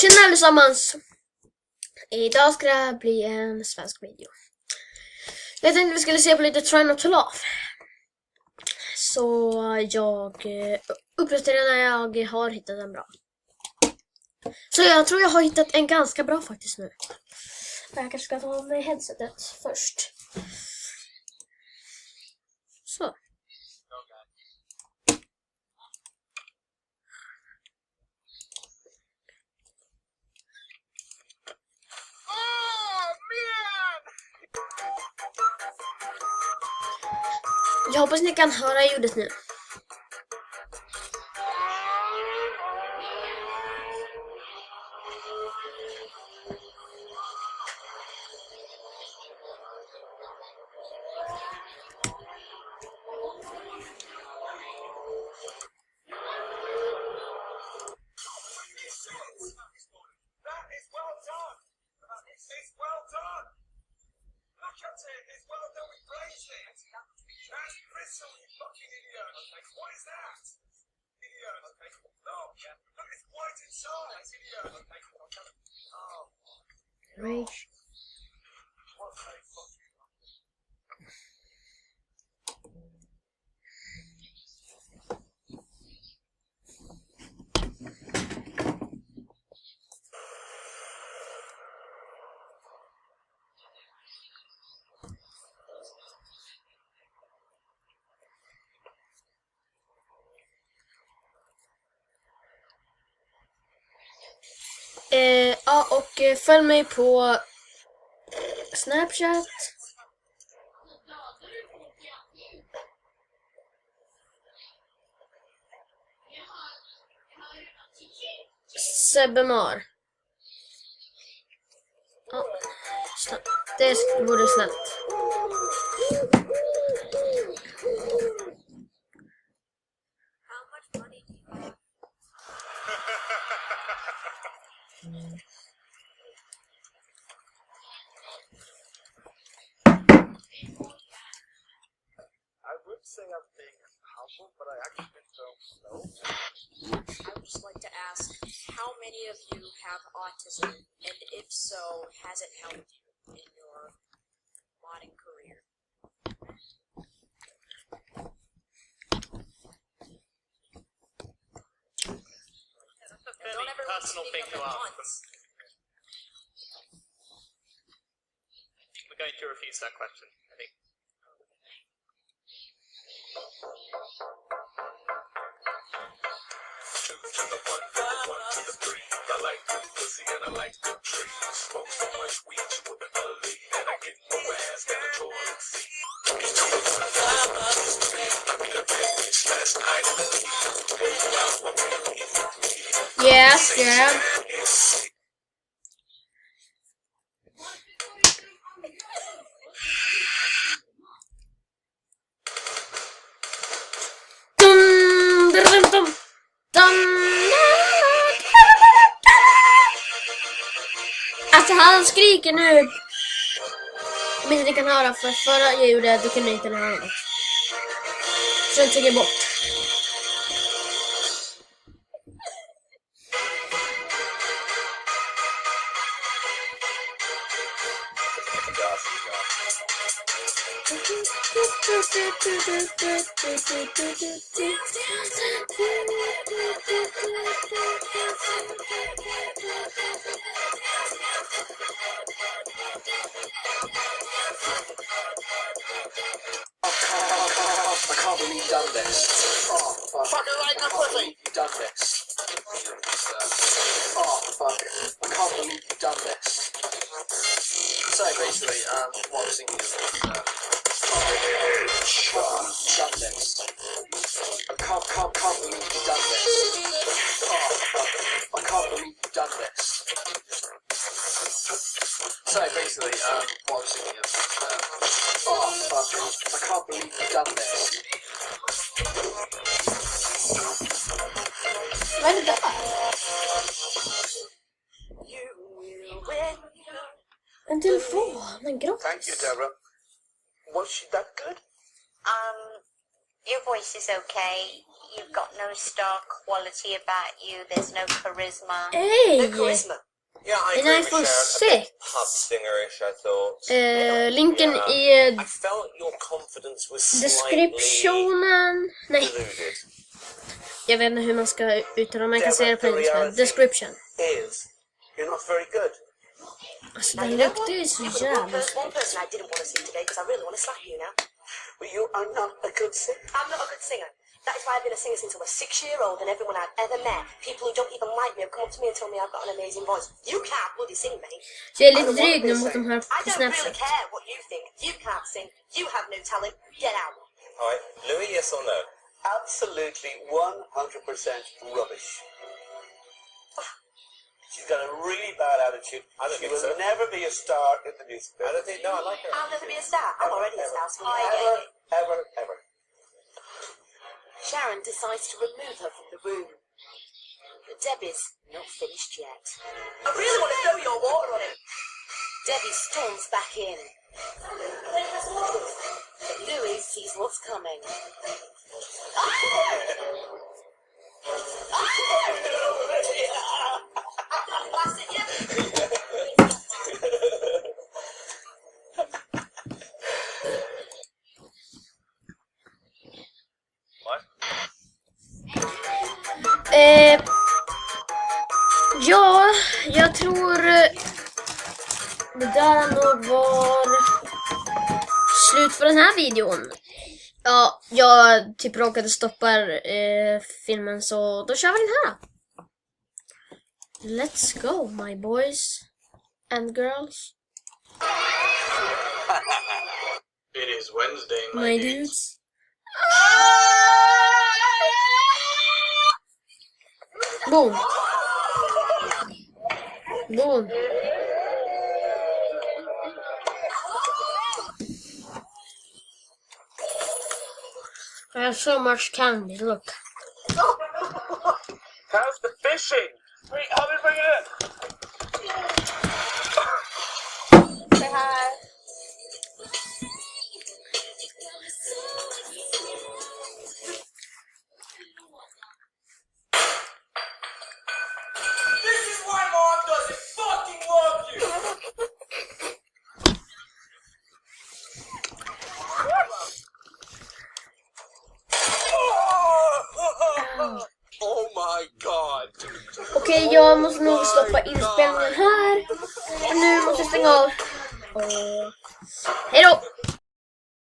Tjena allesammans! Idag ska det bli en svensk video. Jag tänkte vi skulle se på lite Try Not To Laugh. Så jag uppdaterar när jag har hittat en bra. Så jag tror jag har hittat en ganska bra faktiskt nu. Jag kanske ska ta av mig headsetet först. Så. Jag hoppas ni kan höra ljudet nu. Rage. Ja, och följ mig på Snapchat. Sebemar. Ja, det vore snällt. I would say I'm being humble, but I actually don't know. I would just like to ask, how many of you have autism, and if so, has it helped you in your modding career? That's a fairly personal thing to ask. We're going to refuse that question, I think. I like good pussy and I like good trees. Smoke so much weed you wouldn't believe, and I get more ass than a toilet seat. I made a bad bitch last night. Yes, yeah. Alltså han skriker nu. Om inte ni kan höra, för förra ljudet då kunde ni inte höra något. Så jag trycker bort. I can't believe you've done this. Oh, fuck. Fucking right now, pussy. You've done this. Oh, fuck. I can't believe you've done this. So basically, what I was thinking is, you've done this. I can't believe you've done this. Oh, fuck. I can't believe you've done this. So basically, what I was thinking is, oh, fuck. I can't believe you've done this. Vad är det där? En telefon, en grott. Thank you, Deborah. Was she that good? Your voice is okay. You've got no star quality about you. There's no charisma. Hey! No charisma. Yeah, I An agree with iPhone Sharon. A bit 6. pub singerish, I thought. Linken Yeah. i I felt your confidence was slightly descriptionen. Nej, deluded. jag vet inte hur man ska uttala. Man kan säga det på The engelska. reality Description. is, you're not very good. Alltså Now, den you know luktar what? ju så You're the jävla... one person I didn't want to see today because I really want to slap you now. But you are not a good singer. I'm not a good singer. That is why I've been a singer since I was 6-year-old, and everyone I've ever met, people who don't even like me, have come up to me and told me I've got an amazing voice. You can't bloody sing, mate. Så jag är lite dryg nu mot de här I på don't really Snapchat. care what you think. You can't sing. You have no talent. Get out. All right, Louis, yes or no? Absolutely 100% rubbish. She's got a really bad attitude. I don't She think will so. never be a star in the music I business. don't think. No, I like her. I'll never be a star. I'm already a star, sweetie. Ever, ever. Sharon decides to remove her from the room. But Debbie's not finished yet. I really want to throw your water on him. Debbie storms back in. But Louis sees what's coming. What? Ja, jag tror det där nog var slut för den här videon. Ja, jag typ råkade stoppa filmen, så då kör vi den här. Let's go, my boys and girls. It is Wednesday, My dudes. Boom. Boom. I have so much candy, look. How's the fishing? Wait, help me bring it in. Say hi. This is why Mom doesn't fucking love you! Oh my god! Okej, jag måste nog stoppa inspelningen här. Och nu måste jag stänga av. Hej då!